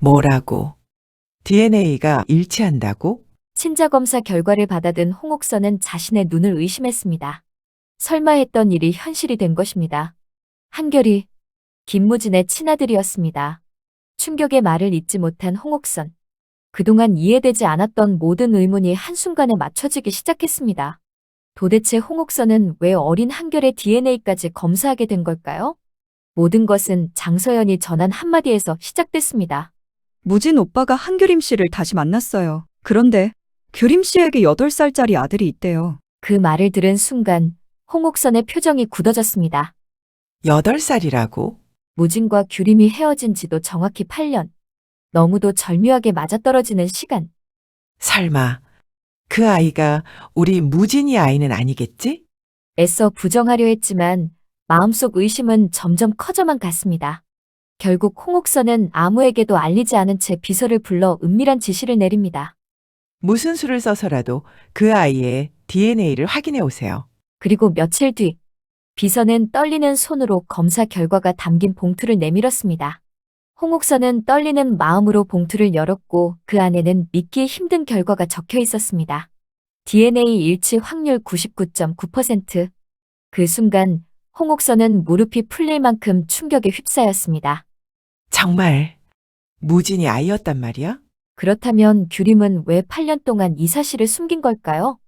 뭐라고? DNA가 일치한다고? 친자검사 결과를 받아든 홍옥선은 자신의 눈을 의심했습니다. 설마 했던 일이 현실이 된 것입니다. 한결이 김무진의 친아들이었습니다. 충격의 말을 잇지 못한 홍옥선. 그동안 이해되지 않았던 모든 의문이 한순간에 맞춰지기 시작했습니다. 도대체 홍옥선은 왜 어린 한결의 DNA까지 검사하게 된 걸까요? 모든 것은 장서연이 전한 한마디에서 시작됐습니다. 무진 오빠가 한규림 씨를 다시 만났어요. 그런데 규림 씨에게 8살짜리 아들이 있대요. 그 말을 들은 순간 홍옥선의 표정이 굳어졌습니다. 8살이라고? 무진과 규림이 헤어진 지도 정확히 8년. 너무도 절묘하게 맞아떨어지는 시간. 설마 그 아이가 우리 무진이 아이는 아니겠지? 애써 부정하려 했지만 마음속 의심은 점점 커져만 갔습니다. 결국 홍옥선은 아무에게도 알리지 않은 채 비서를 불러 은밀한 지시를 내립니다. 무슨 수를 써서라도 그 아이의 DNA를 확인해 오세요. 그리고 며칠 뒤 비서는 떨리는 손으로 검사 결과가 담긴 봉투를 내밀었습니다. 홍옥선은 떨리는 마음으로 봉투를 열었고 그 안에는 믿기 힘든 결과가 적혀 있었습니다. DNA 일치 확률 99.9%. 그 순간 홍옥선은 무릎이 풀릴 만큼 충격에 휩싸였습니다. 정말 무진이 아이였단 말이야? 그렇다면 규림은 왜 8년 동안 이 사실을 숨긴 걸까요?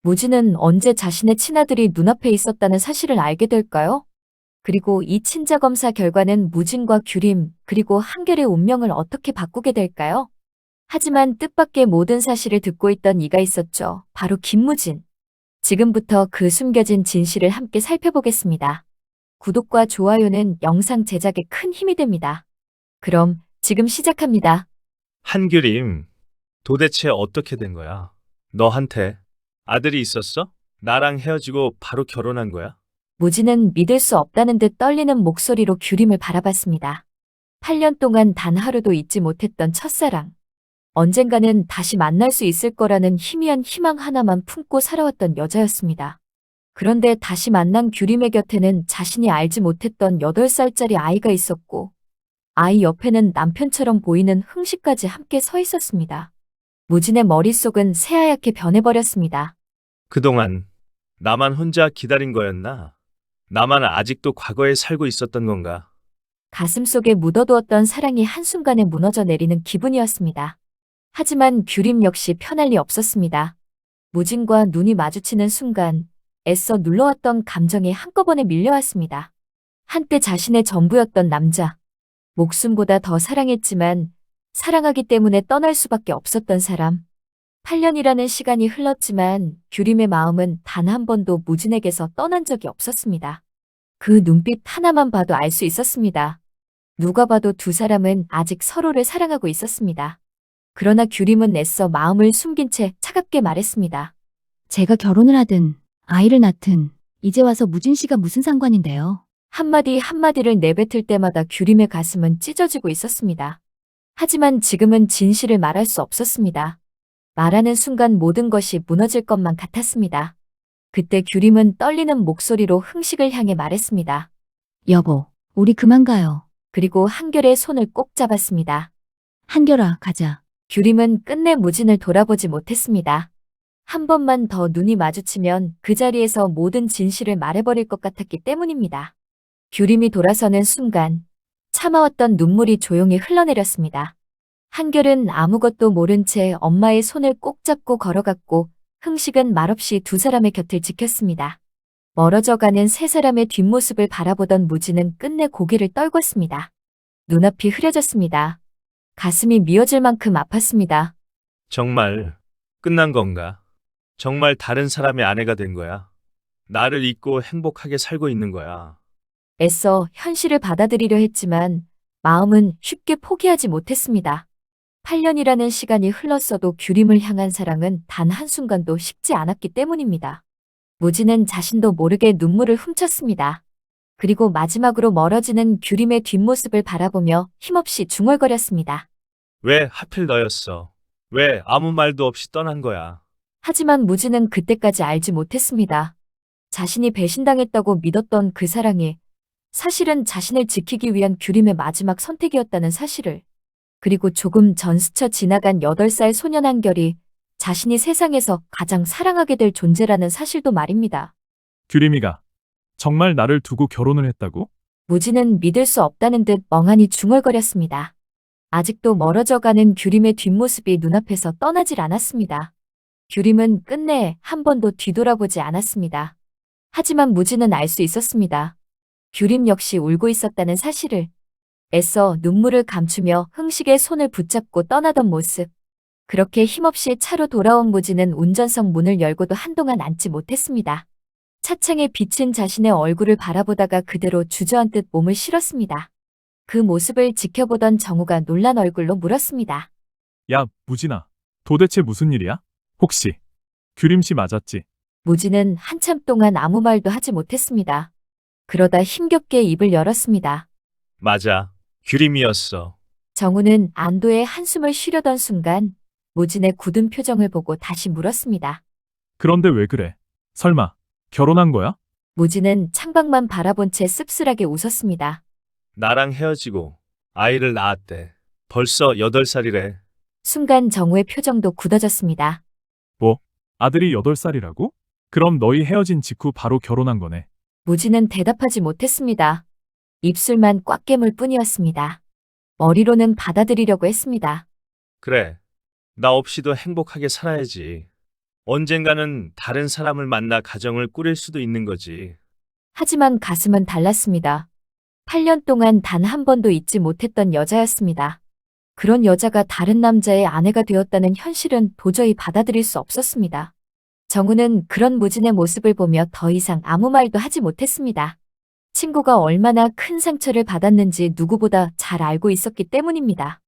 무진은 언제 자신의 친아들이 눈앞에 있었다는 사실을 알게 될까요? 그리고 이 친자검사 결과는 무진과 규림, 그리고 한결의 운명을 어떻게 바꾸게 될까요? 하지만 뜻밖의 모든 사실을 듣고 있던 이가 있었죠. 바로 김무진. 지금부터 그 숨겨진 진실을 함께 살펴보겠습니다. 구독과 좋아요는 영상 제작에 큰 힘이 됩니다. 그럼 지금 시작합니다. 한규림, 도대체 어떻게 된 거야? 너한테 아들이 있었어? 나랑 헤어지고 바로 결혼한 거야? 무진은 믿을 수 없다는 듯 떨리는 목소리로 규림을 바라봤습니다. 8년 동안 단 하루도 잊지 못했던 첫사랑. 언젠가는 다시 만날 수 있을 거라는 희미한 희망 하나만 품고 살아왔던 여자였습니다. 그런데 다시 만난 규림의 곁에는 자신이 알지 못했던 8살짜리 아이가 있었고, 아이 옆에는 남편처럼 보이는 흥식까지 함께 서 있었습니다. 무진의 머릿속은 새하얗게 변해버렸습니다. 그동안 나만 혼자 기다린 거였나? 나만 아직도 과거에 살고 있었던 건가? 가슴속에 묻어두었던 사랑이 한순간에 무너져 내리는 기분이었습니다. 하지만 규림 역시 편할 리 없었습니다. 무진과 눈이 마주치는 순간 애써 눌러왔던 감정이 한꺼번에 밀려왔습니다. 한때 자신의 전부였던 남자. 목숨보다 더 사랑했지만 사랑하기 때문에 떠날 수밖에 없었던 사람. 8년이라는 시간이 흘렀지만 규림의 마음은 단 한 번도 무진에게서 떠난 적이 없었습니다. 그 눈빛 하나만 봐도 알 수 있었습니다. 누가 봐도 두 사람은 아직 서로를 사랑하고 있었습니다. 그러나 규림은 애써 마음을 숨긴 채 차갑게 말했습니다. 제가 결혼을 하든 아이를 낳든 이제 와서 무진 씨가 무슨 상관인데요. 한마디 한마디를 내뱉을 때마다 규림의 가슴은 찢어지고 있었습니다. 하지만 지금은 진실을 말할 수 없었습니다. 말하는 순간 모든 것이 무너질 것만 같았습니다. 그때 규림은 떨리는 목소리로 흥식을 향해 말했습니다. 여보, 우리 그만 가요. 그리고 한결의 손을 꼭 잡았습니다. 한결아, 가자. 규림은 끝내 무진을 돌아보지 못했습니다. 한 번만 더 눈이 마주치면 그 자리에서 모든 진실을 말해버릴 것 같았기 때문입니다. 규림이 돌아서는 순간 참아왔던 눈물이 조용히 흘러내렸습니다. 한결은 아무것도 모른 채 엄마의 손을 꼭 잡고 걸어갔고 흥식은 말없이 두 사람의 곁을 지켰습니다. 멀어져가는 세 사람의 뒷모습을 바라보던 무진은 끝내 고개를 떨궜습니다. 눈앞이 흐려졌습니다. 가슴이 미어질 만큼 아팠습니다. 정말 끝난 건가? 정말 다른 사람의 아내가 된 거야? 나를 잊고 행복하게 살고 있는 거야? 애써 현실을 받아들이려 했지만 마음은 쉽게 포기하지 못했습니다. 8년이라는 시간이 흘렀어도 규림을 향한 사랑은 단 한순간도 식지 않았기 때문입니다. 무진은 자신도 모르게 눈물을 훔쳤습니다. 그리고 마지막으로 멀어지는 규림의 뒷모습을 바라보며 힘없이 중얼거렸습니다. 왜 하필 너였어? 왜 아무 말도 없이 떠난 거야? 하지만 무진은 그때까지 알지 못했습니다. 자신이 배신당했다고 믿었던 그 사랑이 사실은 자신을 지키기 위한 규림의 마지막 선택이었다는 사실을. 그리고 조금 전 스쳐 지나간 8살 소년 한결이 자신이 세상에서 가장 사랑하게 될 존재라는 사실도 말입니다. 규림이가 정말 나를 두고 결혼을 했다고? 무진은 믿을 수 없다는 듯 멍하니 중얼거렸습니다. 아직도 멀어져가는 규림의 뒷모습이 눈앞에서 떠나질 않았습니다. 규림은 끝내 한 번도 뒤돌아보지 않았습니다. 하지만 무진은 알 수 있었습니다. 규림 역시 울고 있었다는 사실을. 애써 눈물을 감추며 흥식의 손을 붙잡고 떠나던 모습. 그렇게 힘없이 차로 돌아온 무진은 운전석 문을 열고도 한동안 앉지 못했습니다. 차창에 비친 자신의 얼굴을 바라보다가 그대로 주저앉듯 몸을 실었습니다. 그 모습을 지켜보던 정우가 놀란 얼굴로 물었습니다. 야, 무진아. 도대체 무슨 일이야? 혹시 규림 씨 맞았지? 무진은 한참 동안 아무 말도 하지 못했습니다. 그러다 힘겹게 입을 열었습니다. 맞아. 규림이었어. 정우는 안도의 한숨을 쉬려던 순간 무진의 굳은 표정을 보고 다시 물었습니다. 그런데 왜 그래? 설마 결혼한 거야? 무진은 창밖만 바라본 채 씁쓸하게 웃었습니다. 나랑 헤어지고 아이를 낳았대. 벌써 8살이래. 순간 정우의 표정도 굳어졌습니다. 뭐? 아들이 8살이라고? 그럼 너희 헤어진 직후 바로 결혼한 거네. 무진은 대답하지 못했습니다. 입술만 꽉 깨물 뿐이었습니다. 머리로는 받아들이려고 했습니다. 그래. 나 없이도 행복하게 살아야지. 언젠가는 다른 사람을 만나 가정을 꾸릴 수도 있는 거지. 하지만 가슴은 달랐습니다. 8년 동안 단 한 번도 잊지 못했던 여자였습니다. 그런 여자가 다른 남자의 아내가 되었다는 현실은 도저히 받아들일 수 없었습니다. 정우는 그런 무진의 모습을 보며 더 이상 아무 말도 하지 못했습니다. 친구가 얼마나 큰 상처를 받았는지 누구보다 잘 알고 있었기 때문입니다.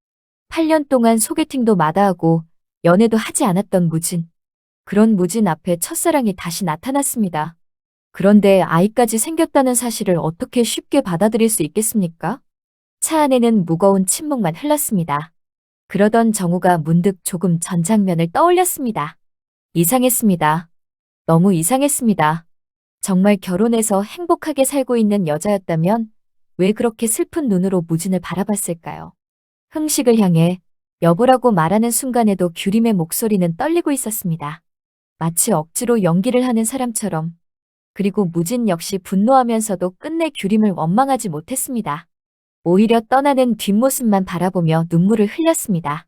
8년 동안 소개팅도 마다하고 연애도 하지 않았던 무진. 그런 무진 앞에 첫사랑이 다시 나타났습니다. 그런데 아이까지 생겼다는 사실을 어떻게 쉽게 받아들일 수 있겠습니까? 차 안에는 무거운 침묵만 흘렀습니다. 그러던 정우가 문득 조금 전 장면을 떠올렸습니다. 이상했습니다. 너무 이상했습니다. 정말 결혼해서 행복하게 살고 있는 여자였다면 왜 그렇게 슬픈 눈으로 무진을 바라봤을까요? 흥식을 향해 여보라고 말하는 순간에도 규림의 목소리는 떨리고 있었습니다. 마치 억지로 연기를 하는 사람처럼. 그리고 무진 역시 분노하면서도 끝내 규림을 원망하지 못했습니다. 오히려 떠나는 뒷모습만 바라보며 눈물을 흘렸습니다.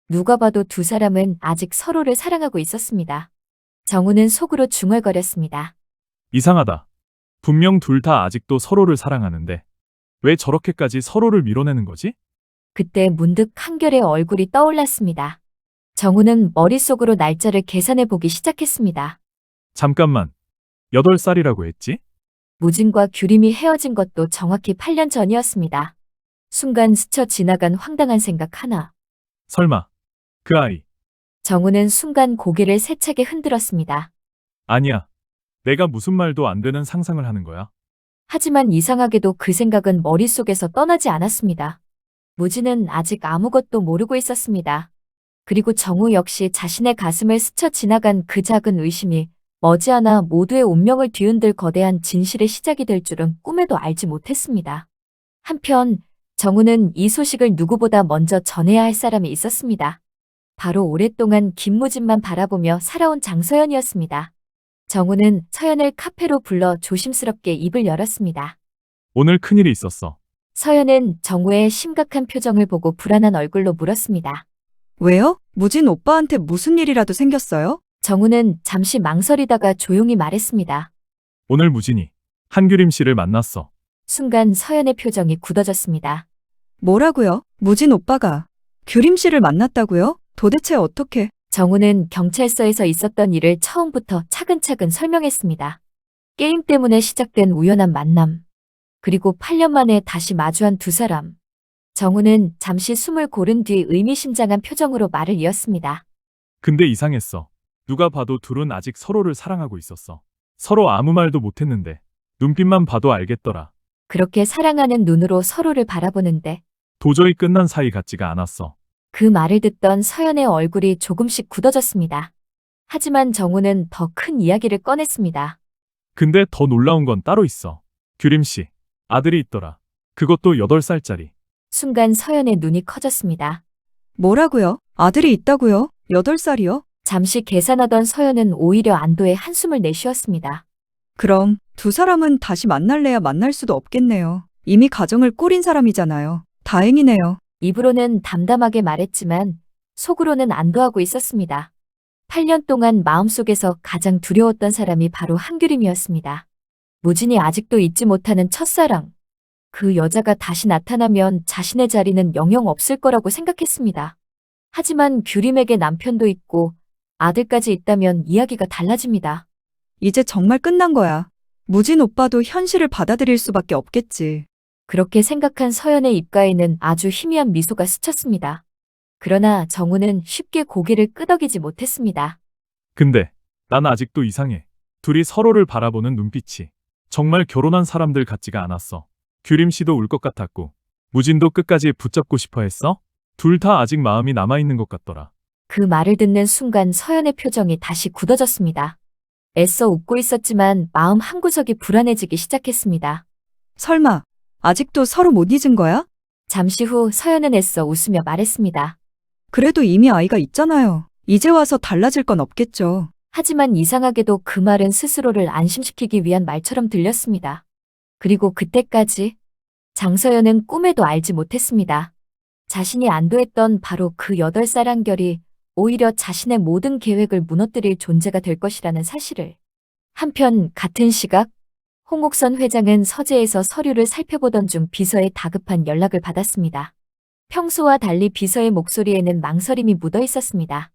누가 봐도 두 사람은 아직 서로를 사랑하고 있었습니다. 정우는 속으로 중얼거렸습니다. 이상하다. 분명 둘 다 아직도 서로를 사랑하는데 왜 저렇게까지 서로를 밀어내는 거지? 그때 문득 한결의 얼굴이 떠올랐습니다. 정우는 머릿속으로 날짜를 계산해 보기 시작했습니다. 잠깐만. 8살이라고 했지? 무진과 규림이 헤어진 것도 정확히 8년 전이었습니다. 순간 스쳐 지나간 황당한 생각 하나. 설마 그 아이. 정우는 순간 고개를 세차게 흔들었습니다. 아니야. 내가 무슨 말도 안 되는 상상을 하는 거야. 하지만 이상하게도 그 생각은 머릿속에서 떠나지 않았습니다. 무진은 아직 아무것도 모르고 있었습니다. 그리고 정우 역시 자신의 가슴을 스쳐 지나간 그 작은 의심이 머지않아 모두의 운명을 뒤흔들 거대한 진실의 시작이 될 줄은 꿈에도 알지 못했습니다. 한편 정우는 이 소식을 누구보다 먼저 전해야 할 사람이 있었습니다. 바로 오랫동안 김무진만 바라보며 살아온 장서연이었습니다. 정우는 서연을 카페로 불러 조심스럽게 입을 열었습니다. 오늘 큰일이 있었어. 서연은 정우의 심각한 표정을 보고 불안한 얼굴로 물었습니다. 왜요? 무진 오빠한테 무슨 일이라도 생겼어요? 정우는 잠시 망설이다가 조용히 말했습니다. 오늘 무진이 한규림 씨를 만났어. 순간 서연의 표정이 굳어졌습니다. 뭐라고요? 무진 오빠가 규림 씨를 만났다고요? 도대체 어떻게? 정우는 경찰서에서 있었던 일을 처음부터 차근차근 설명했습니다. 게임 때문에 시작된 우연한 만남. 그리고 8년 만에 다시 마주한 두 사람. 정우는 잠시 숨을 고른 뒤 의미심장한 표정으로 말을 이었습니다. 근데 이상했어. 누가 봐도 둘은 아직 서로를 사랑하고 있었어. 서로 아무 말도 못했는데 눈빛만 봐도 알겠더라. 그렇게 사랑하는 눈으로 서로를 바라보는데 도저히 끝난 사이 같지가 않았어. 그 말을 듣던 서연의 얼굴이 조금씩 굳어졌습니다. 하지만 정우는 더 큰 이야기를 꺼냈습니다. 근데 더 놀라운 건 따로 있어. 규림 씨, 아들이 있더라. 그것도 8살짜리. 순간 서연의 눈이 커졌습니다. 뭐라고요? 아들이 있다고요? 8살이요? 잠시 계산하던 서연은 오히려 안도의 한숨을 내쉬었습니다. 그럼 두 사람은 다시 만날래야 만날 수도 없겠네요. 이미 가정을 꾸린 사람이잖아요. 다행이네요. 입으로는 담담하게 말했지만 속으로는 안도하고 있었습니다. 8년 동안 마음속에서 가장 두려웠던 사람이 바로 한규림이었습니다. 무진이 아직도 잊지 못하는 첫사랑. 그 여자가 다시 나타나면 자신의 자리는 영영 없을 거라고 생각했습니다. 하지만 규림에게 남편도 있고 아들까지 있다면 이야기가 달라집니다. 이제 정말 끝난 거야. 무진 오빠도 현실을 받아들일 수밖에 없겠지. 그렇게 생각한 서연의 입가에는 아주 희미한 미소가 스쳤습니다. 그러나 정우는 쉽게 고개를 끄덕이지 못했습니다. 근데 난 아직도 이상해. 둘이 서로를 바라보는 눈빛이 정말 결혼한 사람들 같지가 않았어. 규림 씨도 울 것 같았고 무진도 끝까지 붙잡고 싶어 했어? 둘 다 아직 마음이 남아있는 것 같더라. 그 말을 듣는 순간 서연의 표정이 다시 굳어졌습니다. 애써 웃고 있었지만 마음 한구석이 불안해지기 시작했습니다. 설마 아직도 서로 못 잊은 거야? 잠시 후 서연은 애써 웃으며 말했습니다. 그래도 이미 아이가 있잖아요. 이제 와서 달라질 건 없겠죠. 하지만 이상하게도 그 말은 스스로를 안심시키기 위한 말처럼 들렸습니다. 그리고 그때까지 장서연은 꿈에도 알지 못했습니다. 자신이 안도했던 바로 그 8살 한결이 오히려 자신의 모든 계획을 무너뜨릴 존재가 될 것이라는 사실을. 한편 같은 시각 홍옥선 회장은 서재에서 서류를 살펴보던 중 비서의 다급한 연락을 받았습니다. 평소와 달리 비서의 목소리에는 망설임이 묻어 있었습니다.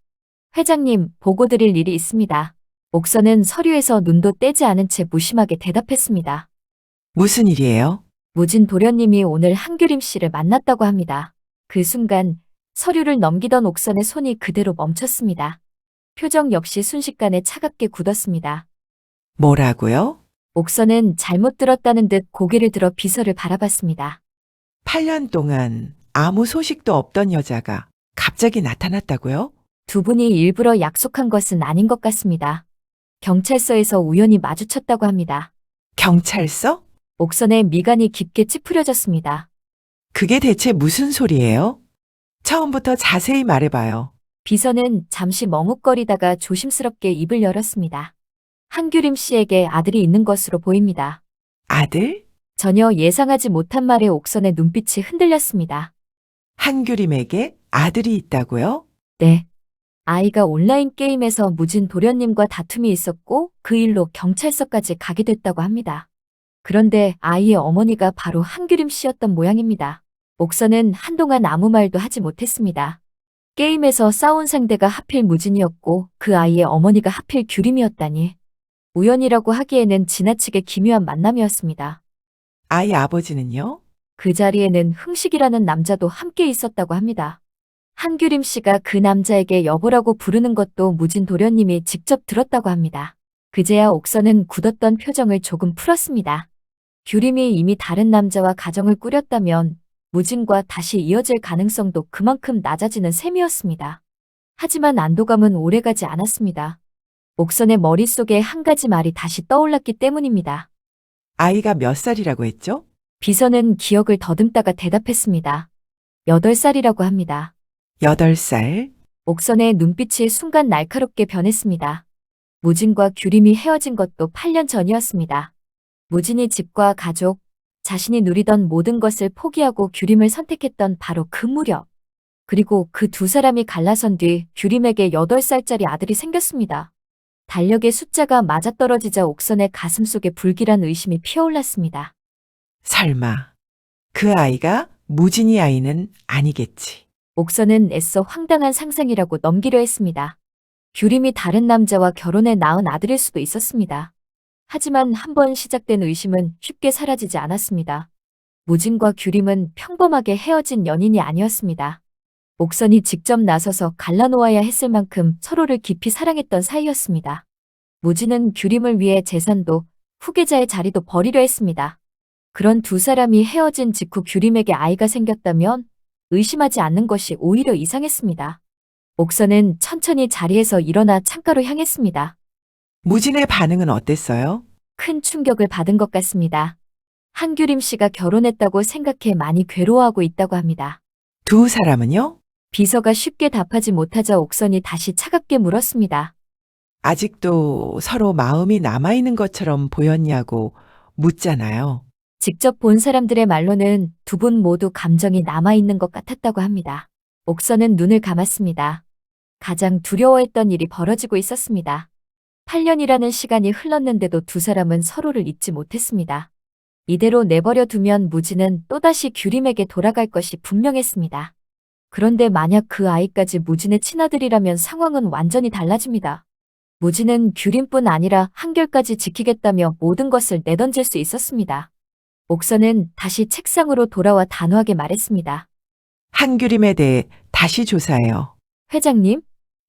회장님, 보고 드릴 일이 있습니다. 옥선은 서류에서 눈도 떼지 않은 채 무심하게 대답했습니다. 무슨 일이에요? 무진 도련님이 오늘 한규림 씨를 만났다고 합니다. 그 순간 서류를 넘기던 옥선의 손이 그대로 멈췄습니다. 표정 역시 순식간에 차갑게 굳었습니다. 뭐라고요? 옥선은 잘못 들었다는 듯 고개를 들어 비서를 바라봤습니다. 8년 동안 아무 소식도 없던 여자가 갑자기 나타났다고요? 두 분이 일부러 약속한 것은 아닌 것 같습니다. 경찰서에서 우연히 마주쳤다고 합니다. 경찰서? 옥선의 미간이 깊게 찌푸려졌습니다. 그게 대체 무슨 소리예요? 처음부터 자세히 말해봐요. 비서는 잠시 멍욱거리다가 조심스럽게 입을 열었습니다. 한규림 씨에게 아들이 있는 것으로 보입니다. 아들? 전혀 예상하지 못한 말에 옥선의 눈빛이 흔들렸습니다. 한규림에게 아들이 있다고요? 네. 아이가 온라인 게임에서 무진 도련님과 다툼이 있었고 그 일로 경찰서까지 가게 됐다고 합니다. 그런데 아이의 어머니가 바로 한규림 씨였던 모양입니다. 옥선은 한동안 아무 말도 하지 못했습니다. 게임에서 싸운 상대가 하필 무진이었고 그 아이의 어머니가 하필 규림이었다니. 우연이라고 하기에는 지나치게 기묘한 만남이었습니다. 아이 아버지는요? 그 자리에는 흥식이라는 남자도 함께 있었다고 합니다. 한규림 씨가 그 남자에게 여보라고 부르는 것도 무진 도련님이 직접 들었다고 합니다. 그제야 옥선은 굳었던 표정을 조금 풀었습니다. 규림이 이미 다른 남자와 가정을 꾸렸다면 무진과 다시 이어질 가능성도 그만큼 낮아지는 셈이었습니다. 하지만 안도감은 오래가지 않았습니다. 옥선의 머릿속에 한 가지 말이 다시 떠올랐기 때문입니다. 아이가 몇 살이라고 했죠? 비서는 기억을 더듬다가 대답했습니다. 8살이라고 합니다. 8살. 옥선의 눈빛이 순간 날카롭게 변했습니다. 무진과 규림이 헤어진 것도 8년 전이었습니다. 무진이 집과 가족, 자신이 누리던 모든 것을 포기하고 규림을 선택했던 바로 그 무렵. 그리고 그 두 사람이 갈라선 뒤 규림에게 8살짜리 아들이 생겼습니다. 달력의 숫자가 맞아떨어지자 옥선의 가슴속에 불길한 의심이 피어올랐습니다. 설마 그 아이가 무진이 아이는 아니겠지. 옥선은 애써 황당한 상상이라고 넘기려 했습니다. 규림이 다른 남자와 결혼해 낳은 아들일 수도 있었습니다. 하지만 한번 시작된 의심은 쉽게 사라지지 않았습니다. 무진과 규림은 평범하게 헤어진 연인이 아니었습니다. 옥선이 직접 나서서 갈라놓아야 했을 만큼 서로를 깊이 사랑했던 사이였습니다. 무진은 규림을 위해 재산도 후계자의 자리도 버리려 했습니다. 그런 두 사람이 헤어진 직후 규림에게 아이가 생겼다면 의심하지 않는 것이 오히려 이상했습니다. 옥선은 천천히 자리에서 일어나 창가로 향했습니다. 무진의 반응은 어땠어요? 큰 충격을 받은 것 같습니다. 한규림 씨가 결혼했다고 생각해 많이 괴로워하고 있다고 합니다. 두 사람은요? 비서가 쉽게 답하지 못하자 옥선이 다시 차갑게 물었습니다. 아직도 서로 마음이 남아있는 것처럼 보였냐고 묻잖아요. 직접 본 사람들의 말로는 두 분 모두 감정이 남아있는 것 같았다고 합니다. 옥선은 눈을 감았습니다. 가장 두려워했던 일이 벌어지고 있었습니다. 8년이라는 시간이 흘렀는데도 두 사람은 서로를 잊지 못했습니다. 이대로 내버려 두면 무진은 또다시 규림에게 돌아갈 것이 분명했습니다. 그런데 만약 그 아이까지 무진의 친아들이라면 상황은 완전히 달라집니다. 무진은 규림뿐 아니라 한결까지 지키겠다며 모든 것을 내던질 수 있었습니다. 옥선은 다시 책상으로 돌아와 단호하게 말했습니다. 한규림에 대해 다시 조사해요. 회장님,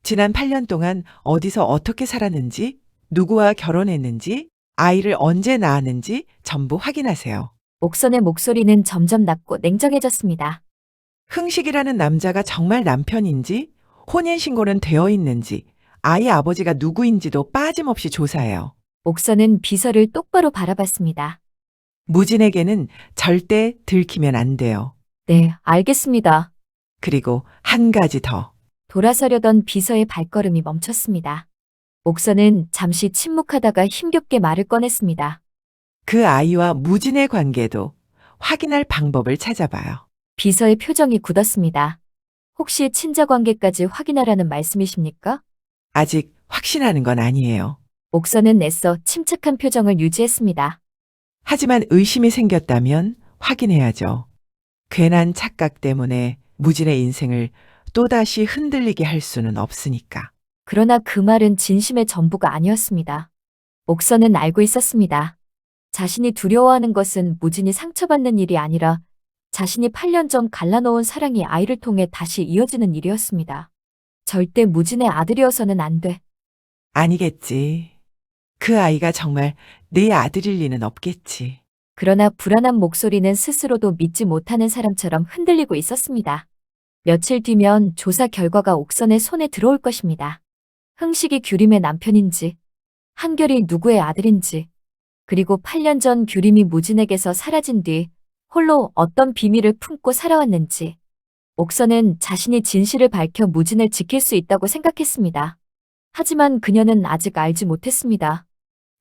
지난 8년 동안 어디서 어떻게 살았는지, 누구와 결혼했는지, 아이를 언제 낳았는지 전부 확인하세요. 옥선의 목소리는 점점 낮고 냉정해졌습니다. 흥식이라는 남자가 정말 남편인지, 혼인신고는 되어 있는지, 아이 아버지가 누구인지도 빠짐없이 조사해요. 옥선은 비서를 똑바로 바라봤습니다. 무진에게는 절대 들키면 안 돼요. 네, 알겠습니다. 그리고 한 가지 더. 돌아서려던 비서의 발걸음이 멈췄습니다. 옥선은 잠시 침묵하다가 힘겹게 말을 꺼냈습니다. 그 아이와 무진의 관계도 확인할 방법을 찾아봐요. 비서의 표정이 굳었습니다. 혹시 친자 관계까지 확인하라는 말씀이십니까? 아직 확신하는 건 아니에요. 옥선은 애써 침착한 표정을 유지했습니다. 하지만 의심이 생겼다면 확인해야죠. 괜한 착각 때문에 무진의 인생을 또다시 흔들리게 할 수는 없으니까. 그러나 그 말은 진심의 전부가 아니었습니다. 옥선은 알고 있었습니다. 자신이 두려워하는 것은 무진이 상처받는 일이 아니라 자신이 8년 전 갈라놓은 사랑이 아이를 통해 다시 이어지는 일이었습니다. 절대 무진의 아들이어서는 안 돼. 아니겠지. 그 아이가 정말 내 아들일 리는 없겠지. 그러나 불안한 목소리는 스스로도 믿지 못하는 사람처럼 흔들리고 있었습니다. 며칠 뒤면 조사 결과가 옥선의 손에 들어올 것입니다. 흥식이 규림의 남편인지, 한결이 누구의 아들인지, 그리고 8년 전 규림이 무진에게서 사라진 뒤 홀로 어떤 비밀을 품고 살아왔는지, 옥선은 자신이 진실을 밝혀 무진을 지킬 수 있다고 생각했습니다. 하지만 그녀는 아직 알지 못했습니다.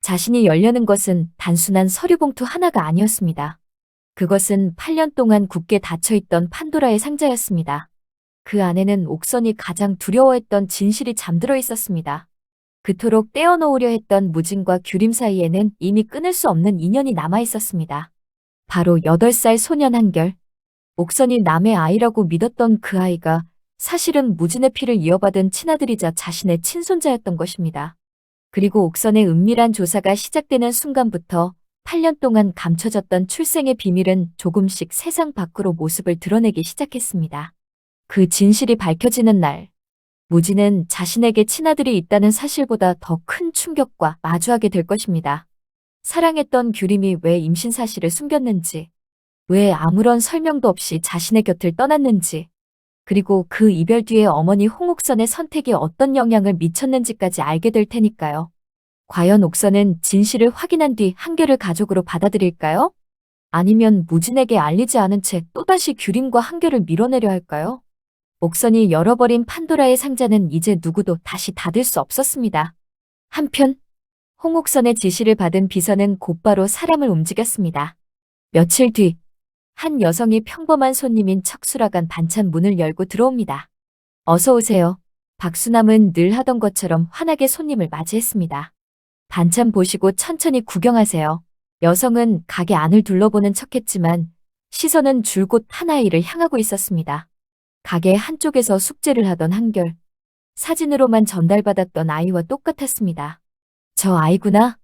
자신이 열려는 것은 단순한 서류 봉투 하나가 아니었습니다. 그것은 8년 동안 굳게 닫혀있던 판도라의 상자였습니다. 그 안에는 옥선이 가장 두려워했던 진실이 잠들어 있었습니다. 그토록 떼어놓으려 했던 무진과 규림 사이에는 이미 끊을 수 없는 인연이 남아 있었습니다. 바로 8살 소년 한결. 옥선이 남의 아이라고 믿었던 그 아이가 사실은 무진의 피를 이어받은 친아들이자 자신의 친손자였던 것입니다. 그리고 옥선의 은밀한 조사가 시작되는 순간부터 8년 동안 감춰졌던 출생의 비밀은 조금씩 세상 밖으로 모습을 드러내기 시작했습니다. 그 진실이 밝혀지는 날, 무진은 자신에게 친아들이 있다는 사실보다 더 큰 충격과 마주하게 될 것입니다. 사랑했던 규림이 왜 임신 사실을 숨겼는지, 왜 아무런 설명도 없이 자신의 곁을 떠났는지, 그리고 그 이별 뒤에 어머니 홍옥선의 선택이 어떤 영향을 미쳤는지까지 알게 될 테니까요. 과연 옥선은 진실을 확인한 뒤 한결을 가족으로 받아들일까요? 아니면 무진에게 알리지 않은 채 또다시 규림과 한결을 밀어내려 할까요? 옥선이 열어버린 판도라의 상자는 이제 누구도 다시 닫을 수 없었습니다. 한편 홍옥선의 지시를 받은 비서는 곧바로 사람을 움직였습니다. 며칠 뒤 한 여성이 평범한 손님인 척수라간 반찬 문을 열고 들어옵니다. 어서 오세요. 박수남은 늘 하던 것처럼 환하게 손님을 맞이했습니다. 반찬 보시고 천천히 구경하세요. 여성은 가게 안을 둘러보는 척했지만 시선은 줄곧 한 아이를 향하고 있었습니다. 가게 한쪽에서 숙제를 하던 한결. 사진으로만 전달받았던 아이와 똑같았습니다. 저 아이구나.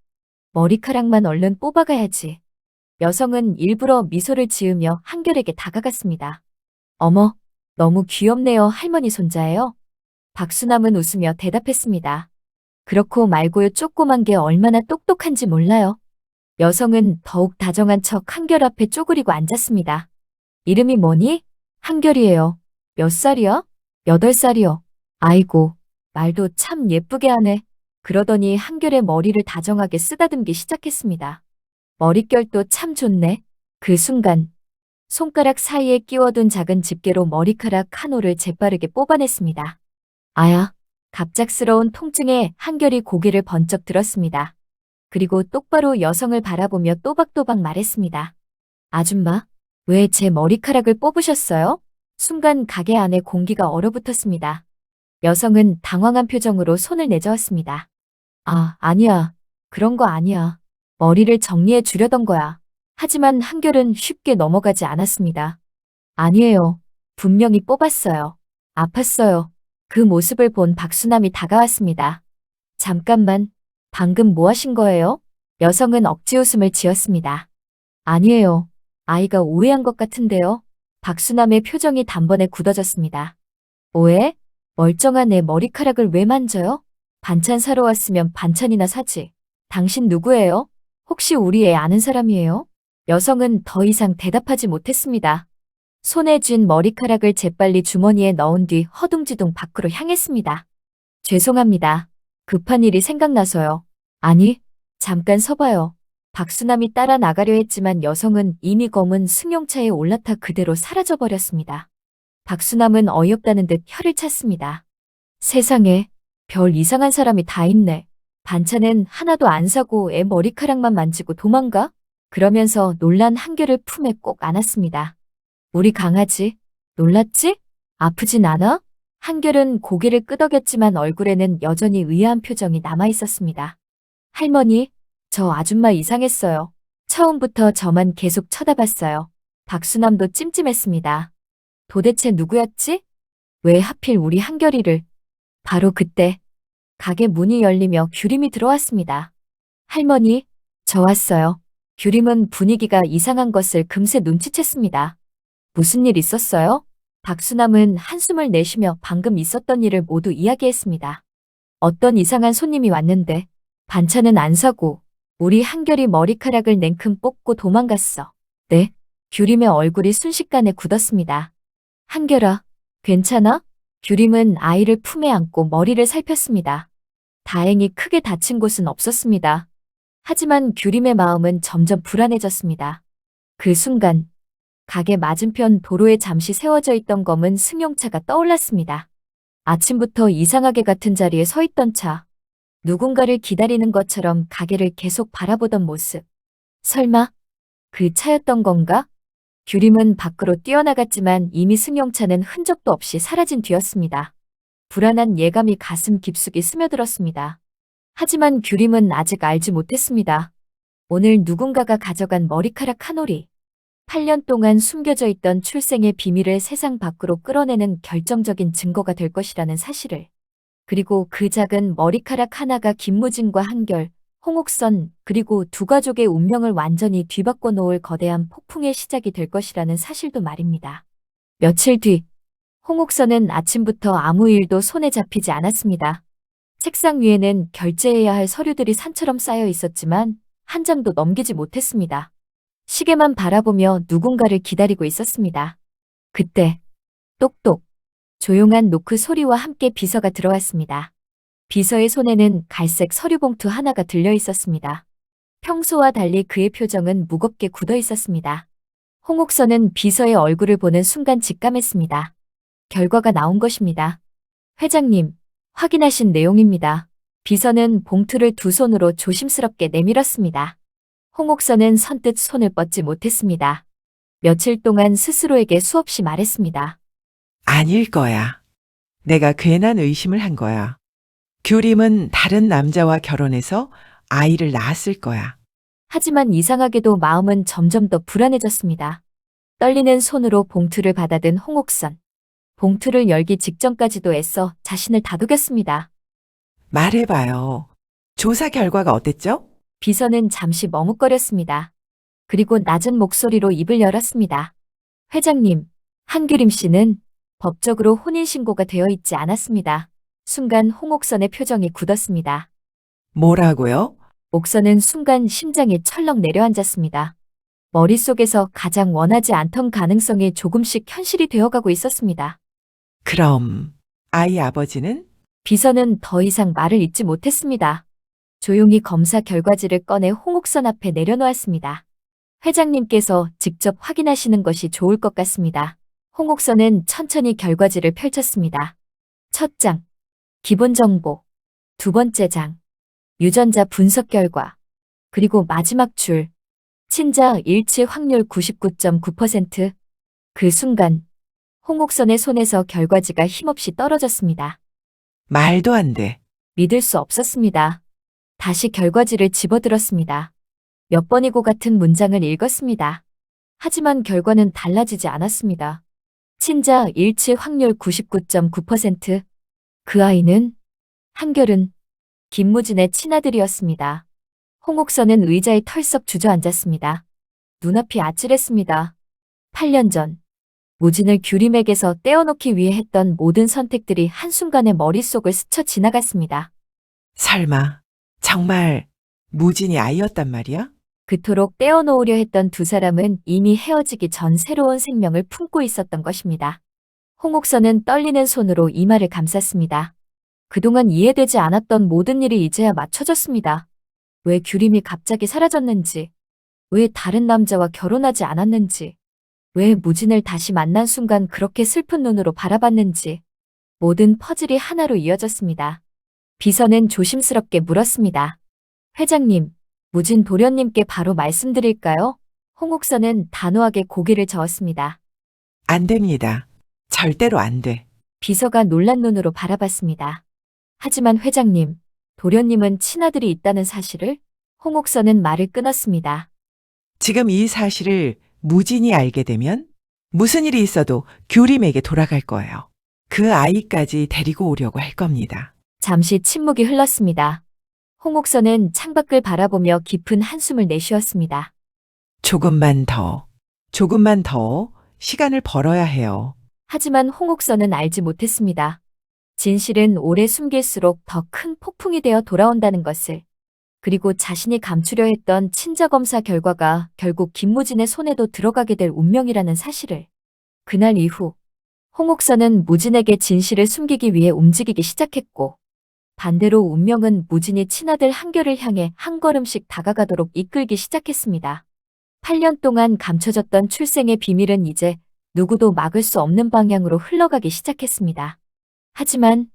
머리카락만 얼른 뽑아가야지. 여성은 일부러 미소를 지으며 한결에게 다가갔습니다. 어머, 너무 귀엽네요. 할머니 손자예요? 박수남은 웃으며 대답했습니다. 그렇고 말고요. 조그만 게 얼마나 똑똑한지 몰라요. 여성은 더욱 다정한 척 한결 앞에 쪼그리고 앉았습니다. 이름이 뭐니? 한결이에요. 몇 살이야? 8살이요. 아이고, 말도 참 예쁘게 하네. 그러더니 한결의 머리를 다정하게 쓰다듬기 시작했습니다. 머릿결도 참 좋네. 그 순간 손가락 사이에 끼워둔 작은 집게로 머리카락 한 올을 재빠르게 뽑아냈습니다. 아야, 갑작스러운 통증에 한결이 고개를 번쩍 들었습니다. 그리고 똑바로 여성을 바라보며 또박또박 말했습니다. 아줌마, 왜 제 머리카락을 뽑으셨어요? 순간 가게 안에 공기가 얼어붙었습니다. 여성은 당황한 표정으로 손을 내저었습니다. 아, 아니야. 그런 거 아니야. 머리를 정리해 주려던 거야. 하지만 한결은 쉽게 넘어가지 않았습니다. 아니에요. 분명히 뽑았어요. 아팠어요. 그 모습을 본 박수남이 다가왔습니다. 잠깐만, 방금 뭐 하신 거예요? 여성은 억지 웃음을 지었습니다. 아니에요. 아이가 오해한 것 같은데요. 박수남의 표정이 단번에 굳어졌습니다. 오해? 멀쩡한 애 머리카락을 왜 만져요? 반찬 사러 왔으면 반찬이나 사지. 당신 누구예요? 혹시 우리 애 아는 사람이에요? 여성은 더 이상 대답하지 못했습니다. 손에 쥔 머리카락을 재빨리 주머니에 넣은 뒤 허둥지둥 밖으로 향했습니다. 죄송합니다. 급한 일이 생각나서요. 아니, 잠깐 서봐요. 박수남이 따라 나가려 했지만 여성은 이미 검은 승용차에 올라타 그대로 사라져버렸습니다. 박수남은 어이없다는 듯 혀를 찼습니다. 세상에, 별 이상한 사람이 다 있네. 반찬은 하나도 안 사고 애 머리카락만 만지고 도망가? 그러면서 놀란 한결을 품에 꼭 안았습니다. 우리 강아지, 놀랐지? 아프진 않아? 한결은 고개를 끄덕였지만 얼굴에는 여전히 의아한 표정이 남아있었습니다. 할머니, 저 아줌마 이상했어요. 처음부터 저만 계속 쳐다봤어요. 박수남도 찜찜했습니다. 도대체 누구였지? 왜 하필 우리 한결이를? 바로 그때 가게 문이 열리며 규림이 들어왔습니다. 할머니, 저 왔어요. 규림은 분위기가 이상한 것을 금세 눈치챘습니다. 무슨 일 있었어요? 박수남은 한숨을 내쉬며 방금 있었던 일을 모두 이야기했습니다. 어떤 이상한 손님이 왔는데 반찬은 안 사고 우리 한결이 머리카락을 냉큼 뽑고 도망갔어. 네? 규림의 얼굴이 순식간에 굳었습니다. 한결아, 괜찮아? 규림은 아이를 품에 안고 머리를 살폈습니다. 다행히 크게 다친 곳은 없었습니다. 하지만 규림의 마음은 점점 불안해졌습니다. 그 순간 가게 맞은편 도로에 잠시 세워져 있던 검은 승용차가 떠올랐습니다. 아침부터 이상하게 같은 자리에 서 있던 차. 누군가를 기다리는 것처럼 가게를 계속 바라보던 모습. 설마 그 차였던 건가? 규림은 밖으로 뛰어나갔지만 이미 승용차는 흔적도 없이 사라진 뒤였습니다. 불안한 예감이 가슴 깊숙이 스며들었습니다. 하지만 규림은 아직 알지 못했습니다. 오늘 누군가가 가져간 머리카락 한 올이 8년 동안 숨겨져 있던 출생의 비밀을 세상 밖으로 끌어내는 결정적인 증거가 될 것이라는 사실을. 그리고 그 작은 머리카락 하나가 김무진과 한결, 홍옥선, 그리고 두 가족의 운명을 완전히 뒤바꿔 놓을 거대한 폭풍의 시작이 될 것이라는 사실도 말입니다. 며칠 뒤, 홍옥선은 아침부터 아무 일도 손에 잡히지 않았습니다. 책상 위에는 결제해야 할 서류들이 산처럼 쌓여 있었지만 한 장도 넘기지 못했습니다. 시계만 바라보며 누군가를 기다리고 있었습니다. 그때 똑똑 조용한 노크 소리와 함께 비서가 들어왔습니다. 비서의 손에는 갈색 서류 봉투 하나가 들려 있었습니다. 평소와 달리 그의 표정은 무겁게 굳어 있었습니다. 홍옥선은 비서의 얼굴을 보는 순간 직감했습니다. 결과가 나온 것입니다. 회장님, 확인하신 내용입니다. 비서는 봉투를 두 손으로 조심스럽게 내밀었습니다. 홍옥선은 선뜻 손을 뻗지 못했습니다. 며칠 동안 스스로에게 수없이 말했습니다. 아닐 거야. 내가 괜한 의심을 한 거야. 규림은 다른 남자와 결혼해서 아이를 낳았을 거야. 하지만 이상하게도 마음은 점점 더 불안해졌습니다. 떨리는 손으로 봉투를 받아든 홍옥선. 봉투를 열기 직전까지도 애써 자신을 다독였습니다. 말해봐요. 조사 결과가 어땠죠? 비서는 잠시 머뭇거렸습니다. 그리고 낮은 목소리로 입을 열었습니다. 회장님, 한규림 씨는 법적으로 혼인신고가 되어 있지 않았습니다. 순간 홍옥선의 표정이 굳었습니다. 뭐라고요? 옥선은 순간 심장이 철렁 내려앉았습니다. 머릿속에서 가장 원하지 않던 가능성이 조금씩 현실이 되어가고 있었습니다. 그럼 아이 아버지는? 비서는 더 이상 말을 잇지 못했습니다. 조용히 검사 결과지를 꺼내 홍옥선 앞에 내려놓았습니다. 회장님께서 직접 확인하시는 것이 좋을 것 같습니다. 홍옥선은 천천히 결과지를 펼쳤습니다. 첫 장, 기본 정보. 두 번째 장, 유전자 분석 결과. 그리고 마지막 줄, 친자 일치 확률 99.9%. 그 순간, 홍옥선의 손에서 결과지가 힘없이 떨어졌습니다. 말도 안 돼. 믿을 수 없었습니다. 다시 결과지를 집어들었습니다. 몇 번이고 같은 문장을 읽었습니다. 하지만 결과는 달라지지 않았습니다. 친자 일치 확률 99.9%. 그 아이는, 한결은, 김무진의 친아들이었습니다. 홍옥선은 의자에 털썩 주저앉았습니다. 눈앞이 아찔했습니다. 8년 전, 무진을 규림에게서 떼어놓기 위해 했던 모든 선택들이 한순간에 머릿속을 스쳐 지나갔습니다. 설마 정말 무진이 아이였단 말이야? 그토록 떼어놓으려 했던 두 사람은 이미 헤어지기 전 새로운 생명을 품고 있었던 것입니다. 홍옥선은 떨리는 손으로 이마를 감쌌습니다. 그동안 이해되지 않았던 모든 일이 이제야 맞춰졌습니다. 왜 규림이 갑자기 사라졌는지, 왜 다른 남자와 결혼하지 않았는지, 왜 무진을 다시 만난 순간 그렇게 슬픈 눈으로 바라봤는지, 모든 퍼즐이 하나로 이어졌습니다. 비서는 조심스럽게 물었습니다. 회장님, 무진 도련님께 바로 말씀드릴까요? 홍옥선은 단호하게 고개를 저었습니다. 안 됩니다. 절대로 안 돼. 비서가 놀란 눈으로 바라봤습니다. 하지만 회장님, 도련님은 친아들이 있다는 사실을? 홍옥선은 말을 끊었습니다. 지금 이 사실을 무진이 알게 되면 무슨 일이 있어도 규림에게 돌아갈 거예요. 그 아이까지 데리고 오려고 할 겁니다. 잠시 침묵이 흘렀습니다. 홍옥선은 창밖을 바라보며 깊은 한숨을 내쉬었습니다. 조금만 더 시간을 벌어야 해요. 하지만 홍옥선은 알지 못했습니다. 진실은 오래 숨길수록 더 큰 폭풍이 되어 돌아온다는 것을. 그리고 자신이 감추려 했던 친자검사 결과가 결국 김무진의 손에도 들어가게 될 운명이라는 사실을. 그날 이후 홍옥선은 무진에게 진실을 숨기기 위해 움직이기 시작했고, 반대로 운명은 무진이 친아들 한결을 향해 한 걸음씩 다가가도록 이끌기 시작했습니다. 8년 동안 감춰졌던 출생의 비밀은 이제 누구도 막을 수 없는 방향으로 흘러가기 시작했습니다. 하지만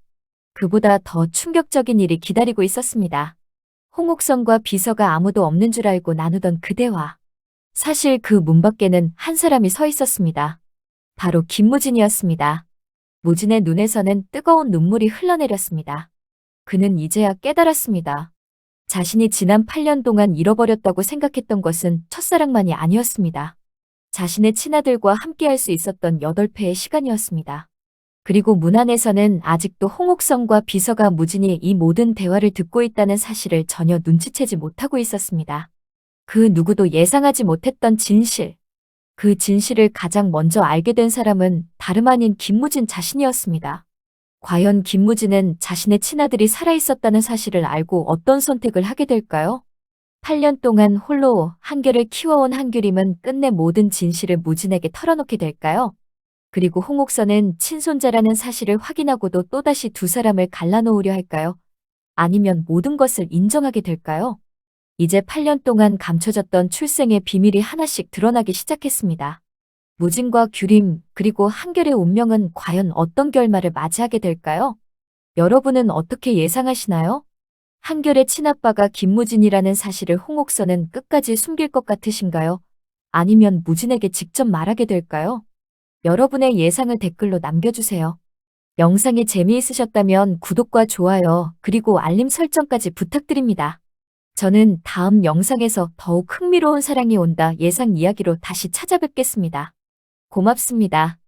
그보다 더 충격적인 일이 기다리고 있었습니다. 홍옥선과 비서가 아무도 없는 줄 알고 나누던 그 대화. 사실 그 문 밖에는 한 사람이 서 있었습니다. 바로 김무진이었습니다. 무진의 눈에서는 뜨거운 눈물이 흘러내렸습니다. 그는 이제야 깨달았습니다. 자신이 지난 8년 동안 잃어버렸다고 생각했던 것은 첫사랑만이 아니었습니다. 자신의 친아들과 함께할 수 있었던 8배의 시간이었습니다. 그리고 문 안에서는 아직도 홍옥선과 비서가 무진이 이 모든 대화를 듣고 있다는 사실을 전혀 눈치채지 못하고 있었습니다. 그 누구도 예상하지 못했던 진실. 그 진실을 가장 먼저 알게 된 사람은 다름 아닌 김무진 자신이었습니다. 과연 김무진은 자신의 친아들이 살아있었다는 사실을 알고 어떤 선택을 하게 될까요? 8년 동안 홀로 한결을 키워온 한규림은 끝내 모든 진실을 무진에게 털어놓게 될까요? 그리고 홍옥선은 친손자라는 사실을 확인하고도 또다시 두 사람을 갈라놓으려 할까요? 아니면 모든 것을 인정하게 될까요? 이제 8년 동안 감춰졌던 출생의 비밀이 하나씩 드러나기 시작했습니다. 무진과 규림, 그리고 한결의 운명은 과연 어떤 결말을 맞이하게 될까요? 여러분은 어떻게 예상하시나요? 한결의 친아빠가 김무진이라는 사실을 홍옥선은 끝까지 숨길 것 같으신가요? 아니면 무진에게 직접 말하게 될까요? 여러분의 예상을 댓글로 남겨주세요. 영상이 재미있으셨다면 구독과 좋아요, 그리고 알림 설정까지 부탁드립니다. 저는 다음 영상에서 더욱 흥미로운 사랑이 온다 예상 이야기로 다시 찾아뵙겠습니다. 고맙습니다.